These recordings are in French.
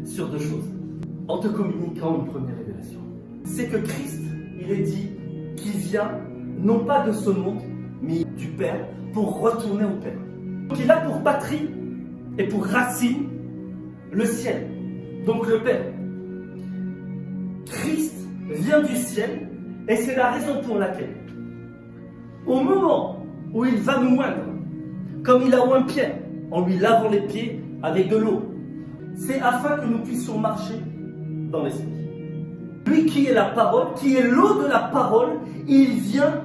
sur deux choses en te communiquant une première révélation. C'est que Christ, il est dit qu'il vient non pas de ce monde, mais du Père pour retourner au Père. Donc il a pour patrie et pour racine le ciel, donc le Père. Christ vient du ciel et c'est la raison pour laquelle, au moment où il va nous oindre, comme il a oint Pierre, en lui lavant les pieds avec de l'eau, c'est afin que nous puissions marcher dans l'esprit. Lui qui est la parole, qui est l'eau de la parole, il vient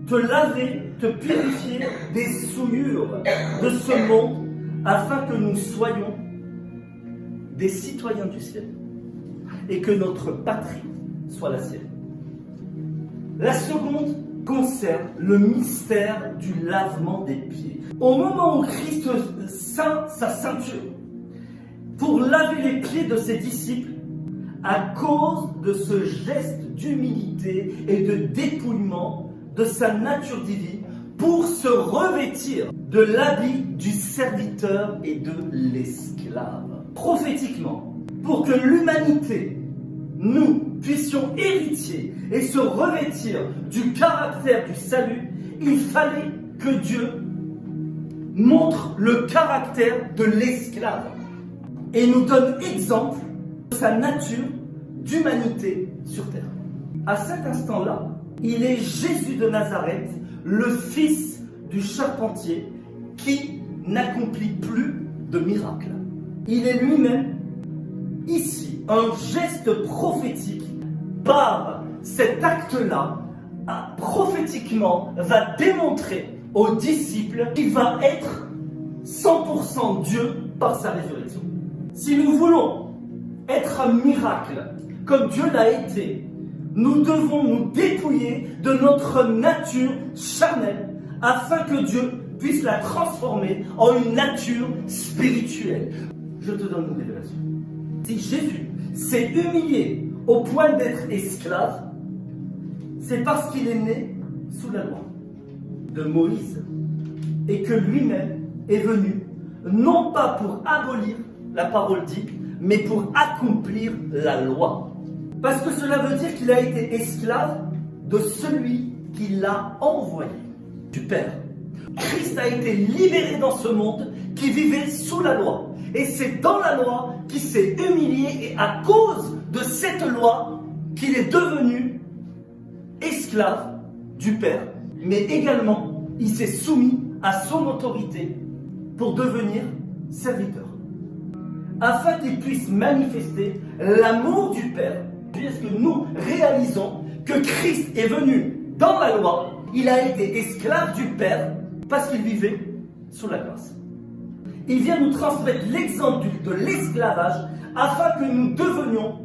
te laver, te purifier des souillures de ce monde, afin que nous soyons des citoyens du ciel et que notre patrie soit la sienne. La seconde concerne le mystère du lavement des pieds. Au moment où Christ ceint sa ceinture pour laver les pieds de ses disciples, à cause de ce geste d'humilité et de dépouillement de sa nature divine, pour se revêtir de l'habit du serviteur et de l'esclave. Prophétiquement, pour que l'humanité, nous, puissions héritier et se revêtir du caractère du salut, il fallait que Dieu montre le caractère de l'esclave et nous donne exemple de sa nature d'humanité sur terre. À cet instant-là, il est Jésus de Nazareth, le fils du charpentier, qui n'accomplit plus de miracles. Il est lui-même, ici, un geste prophétique. Par cet acte-là, prophétiquement, va démontrer aux disciples qu'il va être 100% Dieu par sa résurrection. Si nous voulons être un miracle, comme Dieu l'a été, nous devons nous dépouiller de notre nature charnelle afin que Dieu puisse la transformer en une nature spirituelle. Je te donne une révélation. Si Jésus s'est humilié au point d'être esclave, c'est parce qu'il est né sous la loi de Moïse et que lui-même est venu non pas pour abolir la parole dite, mais pour accomplir la loi. Parce que cela veut dire qu'il a été esclave de celui qui l'a envoyé, du Père. Christ a été libéré dans ce monde qui vivait sous la loi. Et c'est dans la loi qu'il s'est humilié et à cause de cette loi qu'il est devenu esclave du Père. Mais également, il s'est soumis à son autorité pour devenir serviteur. Afin qu'il puisse manifester l'amour du Père. Est-ce que nous réalisons que Christ est venu dans la loi, il a été esclave du Père parce qu'il vivait sous la grâce. Il vient nous transmettre l'exemple de l'esclavage afin que nous devenions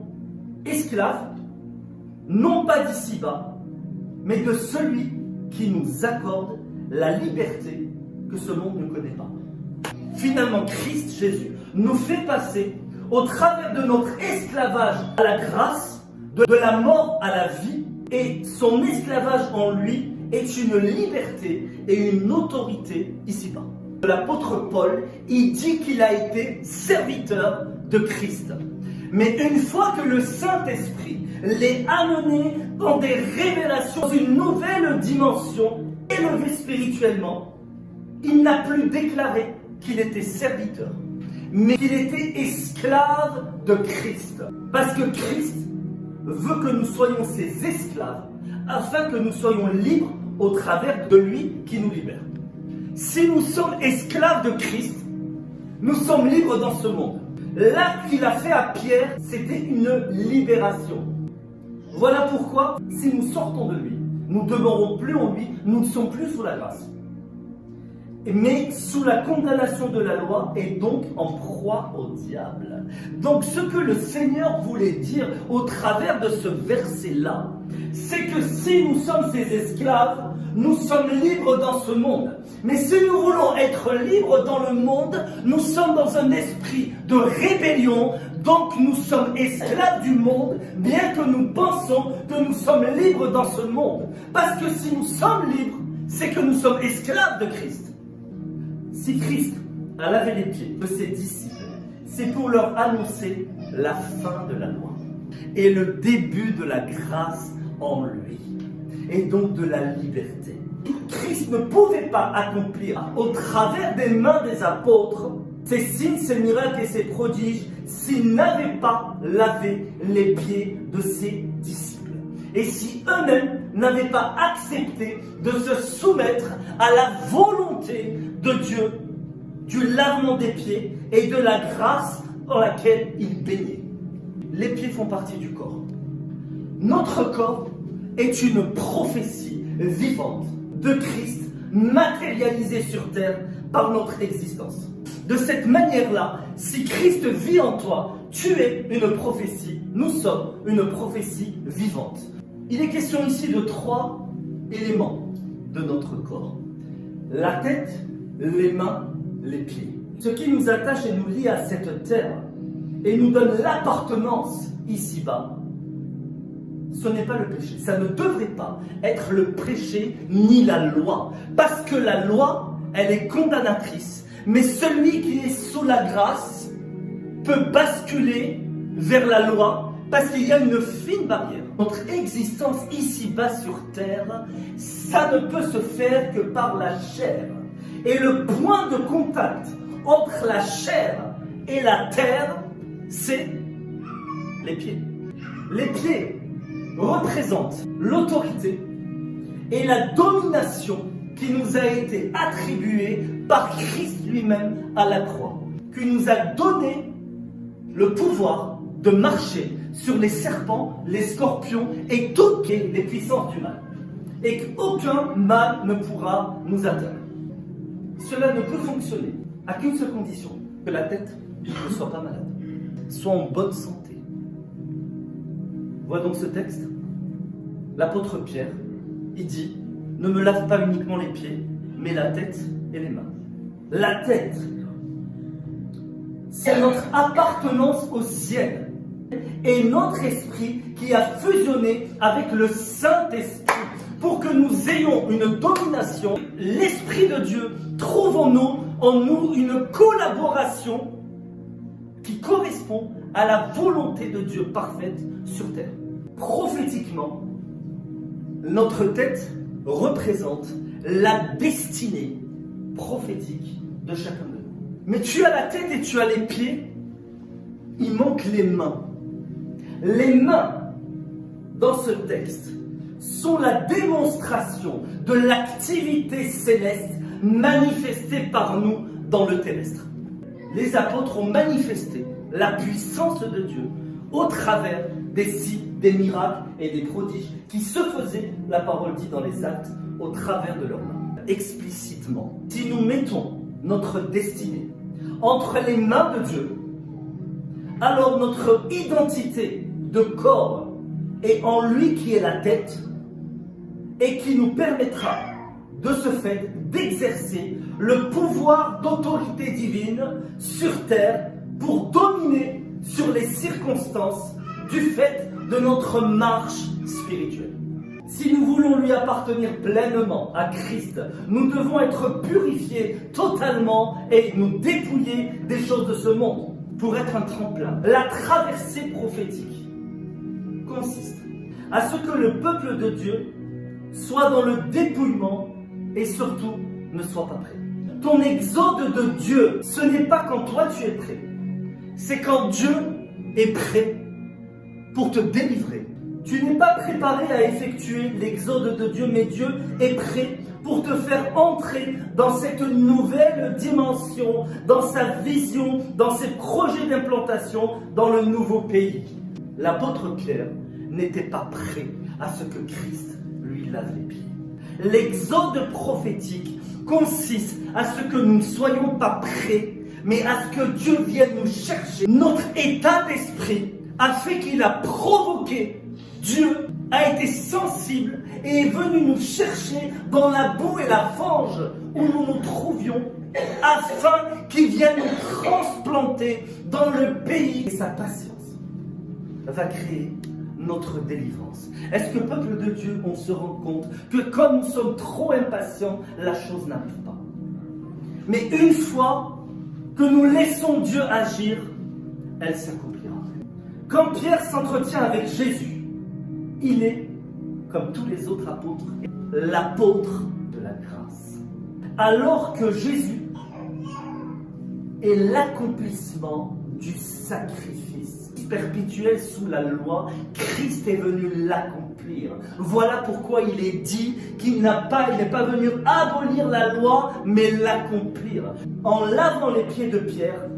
esclaves, non pas d'ici-bas, mais de celui qui nous accorde la liberté que ce monde ne connaît pas. Finalement, Christ Jésus nous fait passer au travers de notre esclavage à la grâce, de la mort à la vie, et son esclavage en lui est une liberté et une autorité ici-bas. L'apôtre Paul, il dit qu'il a été serviteur de Christ. Mais une fois que le Saint-Esprit l'est amené dans des révélations, dans une nouvelle dimension, élevé spirituellement, il n'a plus déclaré qu'il était serviteur, mais qu'il était esclave de Christ. Parce que Christ veut que nous soyons ses esclaves, afin que nous soyons libres au travers de lui qui nous libère. Si nous sommes esclaves de Christ, nous sommes libres dans ce monde. L'acte qu'il a fait à Pierre, c'était une libération. Voilà pourquoi, si nous sortons de lui, nous ne demeurons plus en lui, nous ne sommes plus sous la grâce, mais sous la condamnation de la loi et donc en proie au diable. Donc ce que le Seigneur voulait dire au travers de ce verset-là, c'est que si nous sommes ses esclaves, nous sommes libres dans ce monde. Mais si nous voulons être libres dans le monde, nous sommes dans un esprit de rébellion, donc nous sommes esclaves du monde, bien que nous pensons que nous sommes libres dans ce monde. Parce que si nous sommes libres, c'est que nous sommes esclaves de Christ. Si Christ a lavé les pieds de ses disciples, c'est pour leur annoncer la fin de la loi et le début de la grâce en lui, et donc de la liberté. Christ ne pouvait pas accomplir au travers des mains des apôtres ces signes, ces miracles et ces prodiges s'il n'avait pas lavé les pieds de ses disciples. Et si eux-mêmes n'avaient pas accepté de se soumettre à la volonté de Dieu, du lavement des pieds et de la grâce dans laquelle ils baignaient. Les pieds font partie du corps. Notre corps est une prophétie vivante de Christ matérialisée sur terre par notre existence. De cette manière-là, si Christ vit en toi, tu es une prophétie. Nous sommes une prophétie vivante. Il est question ici de 3 éléments de notre corps. La tête, les mains, les pieds. Ce qui nous attache et nous lie à cette terre et nous donne l'appartenance ici-bas, ce n'est pas le péché. Ça ne devrait pas être le péché ni la loi. Parce que la loi, elle est condamnatrice. Mais celui qui est sous la grâce peut basculer vers la loi parce qu'il y a une fine barrière. Notre existence ici-bas sur terre, ça ne peut se faire que par la chair. Et le point de contact entre la chair et la terre, c'est les pieds. Les pieds représentent l'autorité et la domination qui nous a été attribuée par Christ lui-même à la croix, qui nous a donné le pouvoir de marcher sur les serpents, les scorpions et toutes les puissances du mal. Et qu'aucun mal ne pourra nous atteindre. Cela ne peut fonctionner à qu'une seule condition, que la tête ne soit pas malade, soit en bonne santé. Vois donc ce texte. L'apôtre Pierre, il dit, ne me lave pas uniquement les pieds, mais la tête et les mains. La tête, c'est notre appartenance au ciel et notre esprit qui a fusionné avec le Saint-Esprit pour que nous ayons une domination. L'Esprit de Dieu trouve en nous une collaboration qui correspond à la volonté de Dieu parfaite sur terre. Prophétiquement, notre tête représente la destinée prophétique de chacun de nous. Mais tu as la tête et tu as les pieds, il manque les mains. Les mains, dans ce texte, sont la démonstration de l'activité céleste manifestée par nous dans le terrestre. Les apôtres ont manifesté la puissance de Dieu au travers des signes, des miracles et des prodiges qui se faisaient, la parole dit dans les actes, au travers de leurs mains. Explicitement, si nous mettons notre destinée entre les mains de Dieu, alors notre identité de corps est en lui qui est la tête et qui nous permettra de ce fait d'exercer le pouvoir d'autorité divine sur terre pour dominer sur les circonstances du fait de notre marche spirituelle. Si nous voulons lui appartenir pleinement à Christ, nous devons être purifiés totalement et nous dépouiller des choses de ce monde pour être un tremplin. La traversée prophétique consiste à ce que le peuple de Dieu soit dans le dépouillement et surtout ne soit pas prêt. Ton exode de Dieu, ce n'est pas quand toi tu es prêt, c'est quand Dieu est prêt pour te délivrer. Tu n'es pas préparé à effectuer l'exode de Dieu, mais Dieu est prêt pour te faire entrer dans cette nouvelle dimension, dans sa vision, dans ses projets d'implantation dans le nouveau pays. L'apôtre Pierre n'était pas prêt à ce que Christ lui lave les pieds. L'exode prophétique consiste à ce que nous ne soyons pas prêts, mais à ce que Dieu vienne nous chercher. Notre état d'esprit a fait qu'il a provoqué. Dieu a été sensible et est venu nous chercher dans la boue et la fange où nous nous trouvions afin qu'il vienne nous transplanter dans le pays. Et sa patience va créer notre délivrance. Est-ce que, peuple de Dieu, on se rend compte que comme nous sommes trop impatients, la chose n'arrive pas? Mais une fois que nous laissons Dieu agir, elle s'accomplira. Quand Pierre s'entretient avec Jésus, il est, comme tous les autres apôtres, l'apôtre de la grâce. Alors que Jésus est l'accomplissement du sacrifice perpétuel sous la loi, Christ est venu l'accomplir. Voilà pourquoi il est dit qu'il n'est pas venu abolir la loi, mais l'accomplir. En lavant les pieds de Pierre,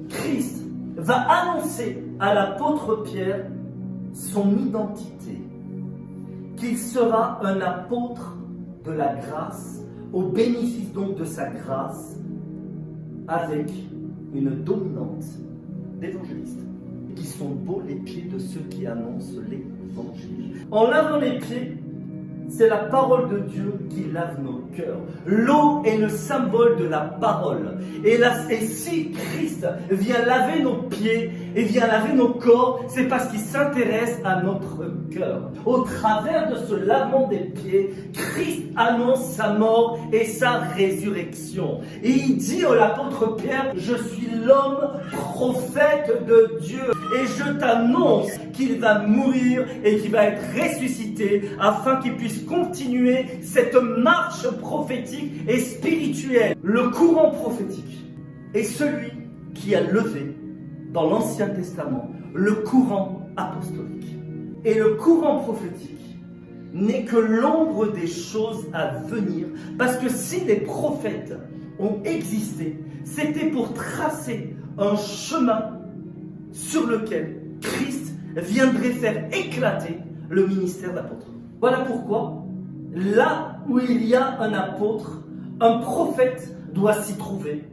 Christ va annoncer à l'apôtre Pierre son identité, qu'il sera un apôtre de la grâce, au bénéfice donc de sa grâce, avec une dominante d'évangélistes, qui sont beaux les pieds de ceux qui annoncent l'évangile. En lavant les pieds, c'est la parole de Dieu qui lave nos cœurs. L'eau est le symbole de la parole. Et si Christ vient laver nos pieds et vient laver nos corps, c'est parce qu'il s'intéresse à notre cœur. Au travers de ce lavement des pieds, Christ annonce sa mort et sa résurrection. Et il dit à l'apôtre Pierre, je suis l'homme prophète de Dieu. Et je t'annonce qu'il va mourir et qu'il va être ressuscité afin qu'il puisse continuer cette marche prophétique et spirituelle. Le courant prophétique est celui qui a levé dans l'Ancien Testament le courant apostolique. Et le courant prophétique n'est que l'ombre des choses à venir, parce que si les prophètes ont existé, c'était pour tracer un chemin sur lequel Christ viendrait faire éclater le ministère d'apôtre. Voilà pourquoi, là où il y a un apôtre, un prophète doit s'y trouver.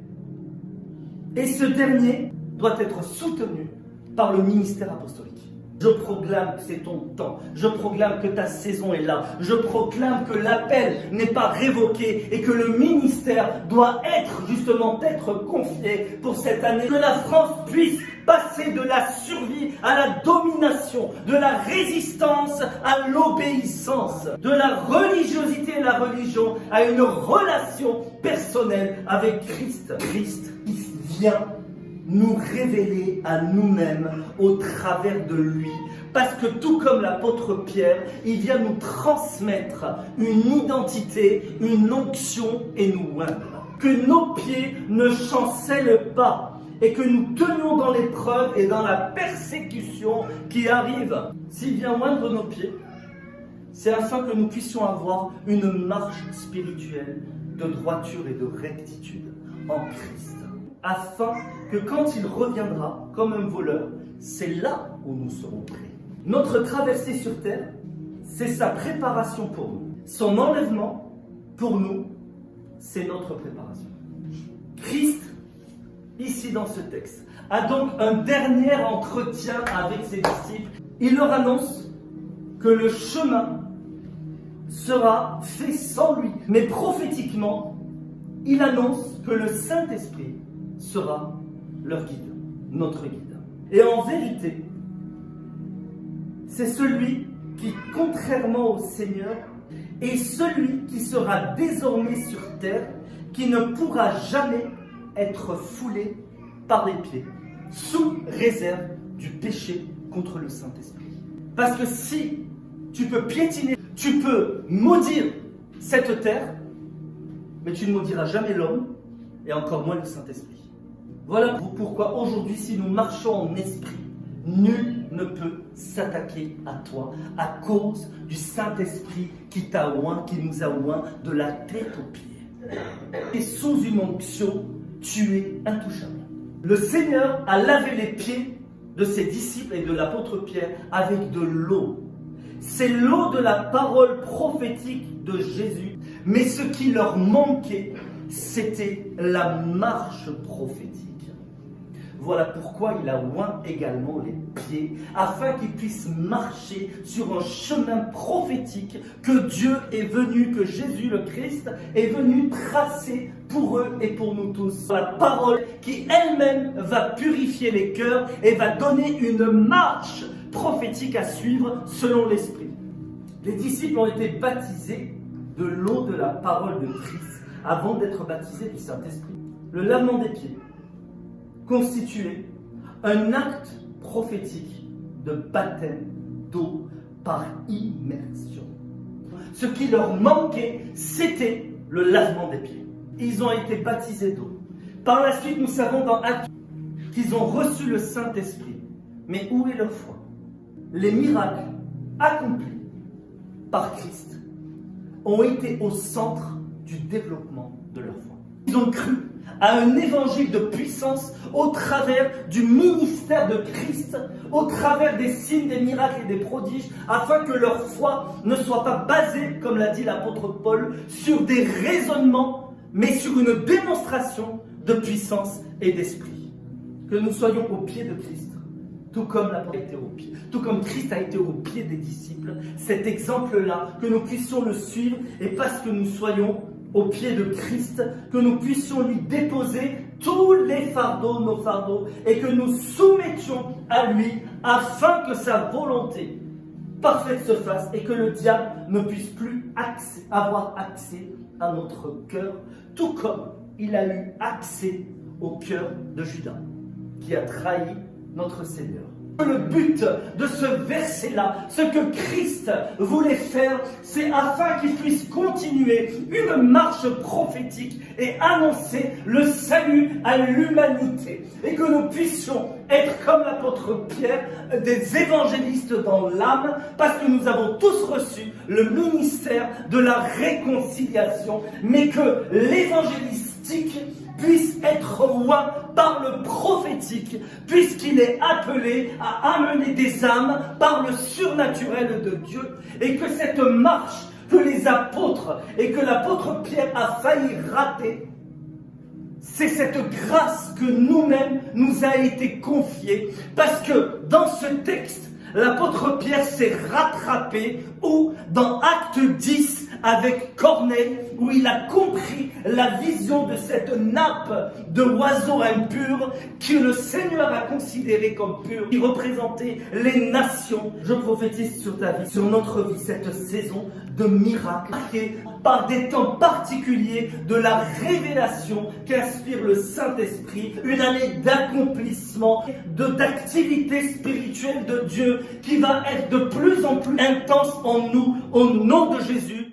Et ce dernier doit être soutenu par le ministère apostolique. Je proclame que c'est ton temps. Je proclame que ta saison est là. Je proclame que l'appel n'est pas révoqué et que le ministère doit justement être confié pour cette année. Que la France puisse passer de la survie à la domination, de la résistance à l'obéissance, de la religiosité et la religion à une relation personnelle avec Christ. Christ qui vient nous révéler à nous-mêmes au travers de lui. Parce que tout comme l'apôtre Pierre, il vient nous transmettre une identité, une onction et nous oindre. Que nos pieds ne chancellent pas et que nous tenions dans l'épreuve et dans la persécution qui arrive. S'il vient oindre nos pieds, c'est afin que nous puissions avoir une marche spirituelle de droiture et de rectitude en Christ. Afin que quand il reviendra comme un voleur, c'est là où nous serons prêts. Notre traversée sur terre, c'est sa préparation pour nous. Son enlèvement, pour nous, c'est notre préparation. Christ, ici dans ce texte, a donc un dernier entretien avec ses disciples. Il leur annonce que le chemin sera fait sans lui. Mais prophétiquement, il annonce que le Saint-Esprit sera leur guide, notre guide. Et en vérité, c'est celui qui, contrairement au Seigneur, est celui qui sera désormais sur terre, qui ne pourra jamais être foulé par les pieds, sous réserve du péché contre le Saint-Esprit. Parce que si tu peux piétiner, tu peux maudire cette terre, mais tu ne maudiras jamais l'homme, et encore moins le Saint-Esprit. Voilà pourquoi aujourd'hui, si nous marchons en esprit, nul ne peut s'attaquer à toi à cause du Saint-Esprit qui nous a oint de la tête aux pieds. Et sous une onction, tu es intouchable. Le Seigneur a lavé les pieds de ses disciples et de l'apôtre Pierre avec de l'eau. C'est l'eau de la parole prophétique de Jésus. Mais ce qui leur manquait, c'était la marche prophétique. Voilà pourquoi il a oint également les pieds, afin qu'ils puissent marcher sur un chemin prophétique que Dieu est venu, que Jésus le Christ est venu tracer pour eux et pour nous tous. La parole qui elle-même va purifier les cœurs et va donner une marche prophétique à suivre selon l'Esprit. Les disciples ont été baptisés de l'eau de la parole de Christ avant d'être baptisés du Saint-Esprit. Le lavement des pieds constituait un acte prophétique de baptême d'eau par immersion. Ce qui leur manquait, c'était le lavement des pieds. Ils ont été baptisés d'eau. Par la suite, nous savons dans Actes qu'ils ont reçu le Saint-Esprit. Mais où est leur foi? Les miracles accomplis par Christ ont été au centre du développement de leur foi. Ils ont cru à un évangile de puissance au travers du ministère de Christ, au travers des signes, des miracles et des prodiges, afin que leur foi ne soit pas basée, comme l'a dit l'apôtre Paul, sur des raisonnements, mais sur une démonstration de puissance et d'esprit. Que nous soyons au pied de Christ, tout comme l'apôtre a été au pied, tout comme Christ a été au pied des disciples, cet exemple-là, que nous puissions le suivre, et parce que nous soyons au pied de Christ, que nous puissions lui déposer tous les fardeaux, nos fardeaux, et que nous soumettions à lui, afin que sa volonté parfaite se fasse, et que le diable ne puisse plus avoir accès à notre cœur, tout comme il a eu accès au cœur de Judas, qui a trahi notre Seigneur. Le but de ce verset-là, ce que Christ voulait faire, c'est afin qu'il puisse continuer une marche prophétique et annoncer le salut à l'humanité. Et que nous puissions être comme l'apôtre Pierre, des évangélistes dans l'âme, parce que nous avons tous reçu le ministère de la réconciliation, mais que l'évangélistique puisse être loin par le prophétique, puisqu'il est appelé à amener des âmes par le surnaturel de Dieu, et que cette marche que les apôtres et que l'apôtre Pierre a failli rater, c'est cette grâce que nous-mêmes nous a été confiée, parce que dans ce texte, l'apôtre Pierre s'est rattrapé, ou dans Acte 10, avec Corneille, où il a compris la vision de cette nappe de oiseaux impurs que le Seigneur a considérée comme pure, qui représentait les nations. Je prophétise sur ta vie, sur notre vie, cette saison de miracles, marquée par des temps particuliers de la révélation qu'inspire le Saint-Esprit, une année d'accomplissement, d'activité spirituelle de Dieu qui va être de plus en plus intense en nous, au nom de Jésus.